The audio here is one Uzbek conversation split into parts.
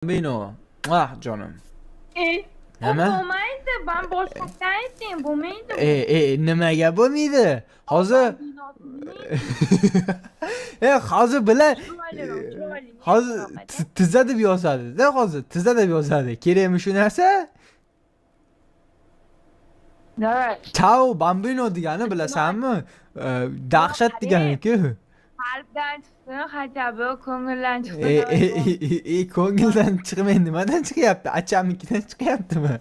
Bino. Ah canım. O Nima? bo'lmaydi. Ben boshqacha ayting, bo'lmaydi. Nimaga bo'lmaydi? Hozir hozir bilan hozir tizza deb yozadi-da, hozir tizza deb yozadi. Kerakmi shu narsa? Ciao bambino degani bilasanmi? Dahshat degani-ku. Qalbdan chiqsin, hajabi ko'ngildan chiqsin. Ko'ngildan chiqmay nimadan chiqyapti? Achamnikidan chiqyaptimi?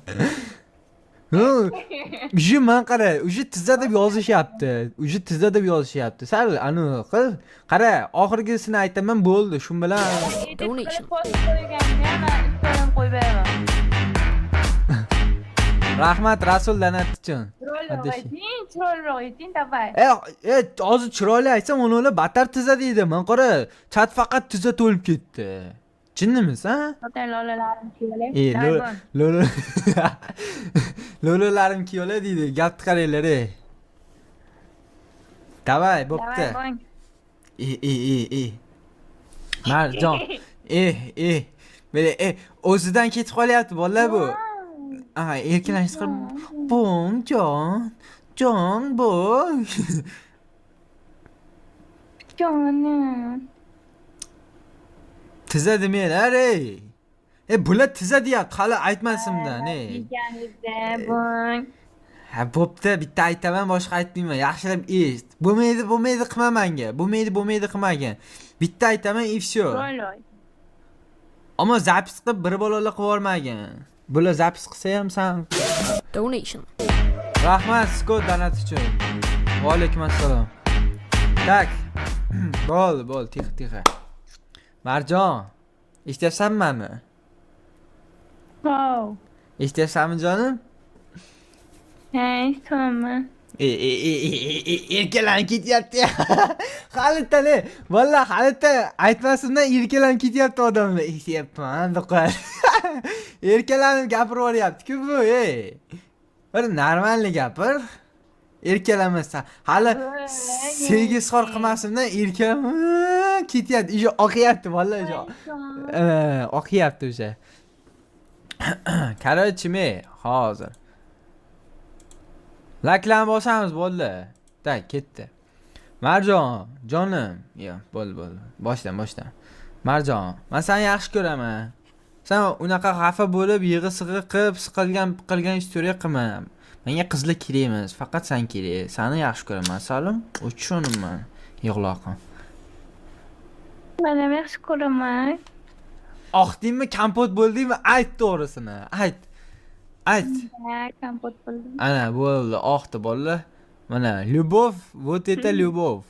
Uje men qara, uje tizza deb yozishyapti. Uje tizza deb yozishyapti. Sal aniq qil. Qara, oxirgisini aytaman bo'ldi, shu bilan. Donation. Qo'yganda men istorim qo'yib beraman. Rahmat Rasul Danat uchun. Chiroyliroq ayting, davay. Hozir chiroyli aytsam, ular battar tizza deydi. Men qara, chat faqat tizza to'lib ketdi. Jinnimiz, ha? Xotin lolalarim kiyolay. Lolalarim kiyolay deydi. Gapni qaranglar, ey. Davay, bo'pti. Marjon. Mana o'zidan ketib qolyapti bolalar bu. Aha, erkalash qilib, "Bong, jon, boy." Jonim. Tizza demanglar, ey. Bular tizza deyapti, hali aytmasimdan, ey. Deganingizda bong. Ha, bo'pti, bitta aytaman, boshqa aytmayman. Yaxshilab eshit. Bo'lmaydi qilma menga. Bo'lmaydi qilmagin. Bitta aytaman, и всё. Chiroyli. Ammo zapis qilib bir balolar qilib yormagin. Bular zapis qilsa ham san. Donation. Rahmat, Scott donat uchun. Va alaykum assalom. Tak. Bo'ldi, tixa. Marjon, eshityapsanmi? Wow. Eshityapsanmi jonim? Hey, tamam. Erkalanib ketyapti. Halitdan, vallahi halitdan aytmasimdan erkalanib ketyapti odamlar. Eshityapman, do'qon. Erkalanib gapirib yuboryapti-ku bu, ey. Bir normalni gapir. Erkalanmasdan. Hali sevgi izhor qilmasimdan erkalanib ketyapti. Ijo oqyapti, vallahi ijo. Oqyapti o'sha. Qarachime, hozir. Laklarni bosamiz, bo'ldi. Tak, ketdi. Marjon, jonim. Yo'q, bo'ldi. Boshdan. Marjon, men seni yaxshi ko'raman. Sen unaqa xafa bo'lib, yig'i-sig'i qilib, siqilgan istoriya qilma. Menga qizlar kerak emas, faqat sen kerak. Seni yaxshi ko'raman, Salim. Uchunman. Yig'loqim. Men ham yaxshi ko'raman. Oqdingmi, kompot bo'ldingmi? Ayt to'g'risini. Ayt. Ha, kompot bo'ldim. Ana bo'ldi, oqdi bolalar. Mana, любовь, вот это любовь.